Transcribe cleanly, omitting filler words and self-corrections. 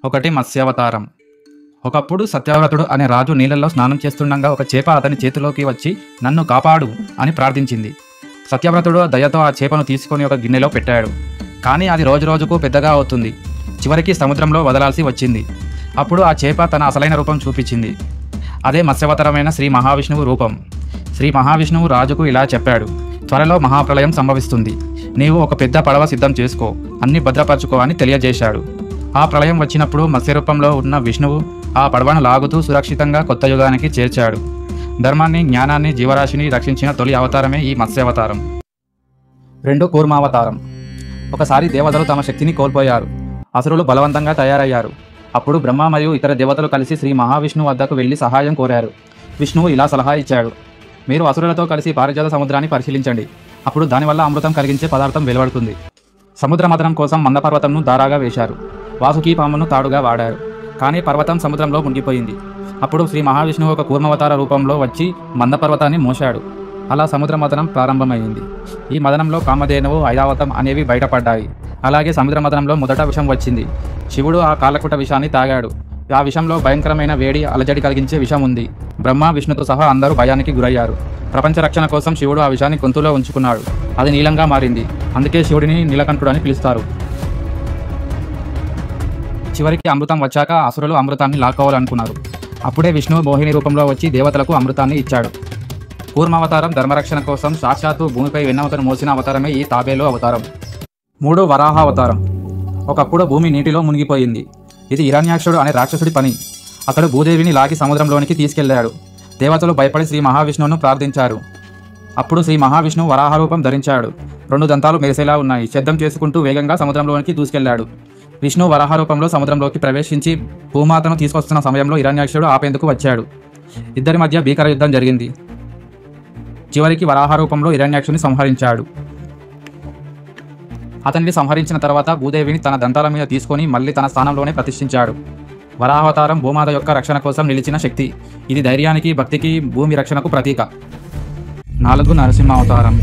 ఒకటి మత్స్యావతారం. ఒకప్పుడు సత్యవ్రతుడు అనే రాజు నీళ్ళల్లో స్నానం చేస్తుండగా ఒక చేప అతని చేతిలోకి వచ్చి నన్ను కాపాడు అని ప్రార్థించింది. సత్యవ్రతుడు దయతో ఆ చేపను తీసుకొని ఒక గిన్నెలో పెట్టాడు. కానీ అది రోజురోజుకు పెద్దగా అవుతుంది. చివరికి సముద్రంలో వదలాల్సి వచ్చింది. అప్పుడు ఆ చేప తన అసలైన రూపం చూపించింది. అదే మత్స్యావతారమైన శ్రీ మహావిష్ణువు రూపం. శ్రీ మహావిష్ణువు రాజుకు ఇలా చెప్పాడు: త్వరలో మహాప్రళయం సంభవిస్తుంది. నీవు ఒక పెద్ద పడవ సిద్ధం చేసుకో, అన్ని భద్రపరచుకో అని తెలియజేశాడు. ఆ ప్రళయం వచ్చినప్పుడు మత్స్యరూపంలో ఉన్న విష్ణువు ఆ పడవను లాగుతూ సురక్షితంగా కొత్త యుగానికి చేర్చాడు. ధర్మాన్ని, జ్ఞానాన్ని, జీవరాశిని రక్షించిన తొలి అవతారమే ఈ మత్స్యావతారం. 2 కూర్మావతారం. ఒకసారి దేవతలు తమ శక్తిని కోల్పోయారు. అసురులు బలవంతంగా తయారయ్యారు. అప్పుడు బ్రహ్మ మరియు ఇతర దేవతలు కలిసి శ్రీ మహావిష్ణువు వద్దకు వెళ్లి సహాయం కోరారు. విష్ణువు ఇలా సలహా ఇచ్చాడు: మీరు అసురులతో కలిసి పారిజాత సముద్రాన్ని పరిశీలించండి. అప్పుడు దానివల్ల అమృతం కలిగించే పదార్థం వెలువడుతుంది. సముద్ర మథనం కోసం మందపర్వతంను దారాగా వేశారు. వాసుకి పామును తాడుగా వాడారు. కానీ పర్వతం సముద్రంలో మునిగిపోయింది. అప్పుడు శ్రీ మహావిష్ణువు ఒక కూర్మావతార రూపంలో వచ్చి మందపర్వతాన్ని మోశాడు. అలా సముద్ర మథనం ప్రారంభమైంది. ఈ మదనంలో కామధేనువు, ఐరావతం అనేవి బయటపడ్డాయి. అలాగే సముద్ర మథనంలో మొదట విషం వచ్చింది. శివుడు ఆ కాలకుట విషాన్ని తాగాడు. ఆ విషంలో భయంకరమైన వేడి, అలజడి కలిగించే విషం ఉంది. బ్రహ్మ, విష్ణుతో సహా అందరూ భయానికి గురయ్యారు. ప్రపంచ రక్షణ కోసం శివుడు ఆ విషాన్ని గొంతులో ఉంచుకున్నాడు. అది నీలంగా మారింది. అందుకే శివుడిని నీలకంఠుడు అని పిలుస్తారు. చివరికి అమృతం వచ్చాక అసురులు అమృతాన్ని లాక్కోవాలనుకున్నారు. అప్పుడే విష్ణువు మోహిని రూపంలో వచ్చి దేవతలకు అమృతాన్ని ఇచ్చాడు. కూర్మావతారం ధర్మరక్షణ కోసం సాక్షాత్తు భూమిపై వెన్నెముకను మోసిన అవతారమే ఈ తాబేలు అవతారం. 3 వరాహావతారం. ఒకప్పుడు భూమి నీటిలో మునిగిపోయింది. ఇది హిరణ్యాక్షుడు అనే రాక్షసుడి పని. అతడు భూదేవిని లాగి సముద్రంలోనికి తీసుకెళ్లాడు. దేవతలు భయపడి శ్రీ మహావిష్ణువును ప్రార్థించారు. అప్పుడు శ్రీ మహావిష్ణువు వరాహ రూపం ధరించాడు. 2 దంతాలు మెరిసేలా ఉన్నాయి. శబ్దం చేసుకుంటూ వేగంగా సముద్రంలోనికి దూసుకెళ్లాడు. విష్ణువు వరాహ రూపంలో సముద్రంలోకి ప్రవేశించి భూమాతను తీసుకొస్తున్న సమయంలో హిరణ్యాక్షుడు ఆపేందుకు వచ్చాడు. ఇద్దరి మధ్య భీకర యుద్ధం జరిగింది. చివరికి వరాహ రూపంలో హిరణ్యాక్షుని సంహరించాడు. అతన్ని సంహరించిన తర్వాత భూదేవిని తన దంతాల మీద తీసుకొని మళ్ళీ తన స్థానంలోనే ప్రతిష్ఠించాడు. వరాహావతారం భూమాత యొక్క రక్షణ కోసం నిలిచిన శక్తి. ఇది ధైర్యానికి, భక్తికి, భూమి రక్షణకు ప్రతీక. 4 నరసింహావతారం.